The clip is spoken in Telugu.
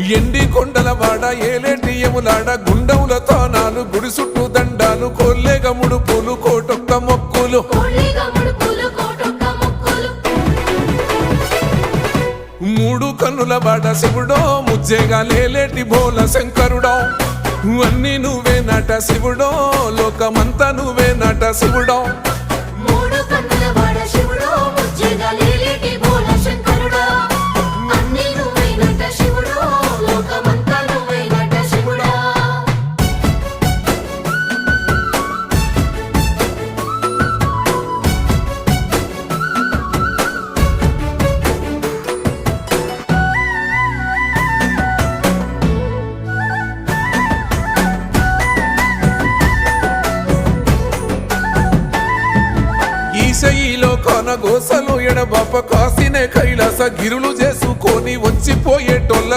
ఎండి కొండల వాడ ఏలేటి యములాడ గుండముల తానాలు గుడి చుట్టూ దండాలు కొల్లేగ ముడుపులు కోటొక్క మొక్కులు మూడు కన్నుల వాడ శివుడో ముజ్జేగా లేలేటి బోల శంకరుడో అన్ని నువ్వే నట శివుడో లోకమంతా నువ్వే నట శివుడో ఈశయిలో కొనగోసలు ఎడబాప కాసినే కైలాస గిరులు చేసుకొని వచ్చిపోయేటోళ్ళ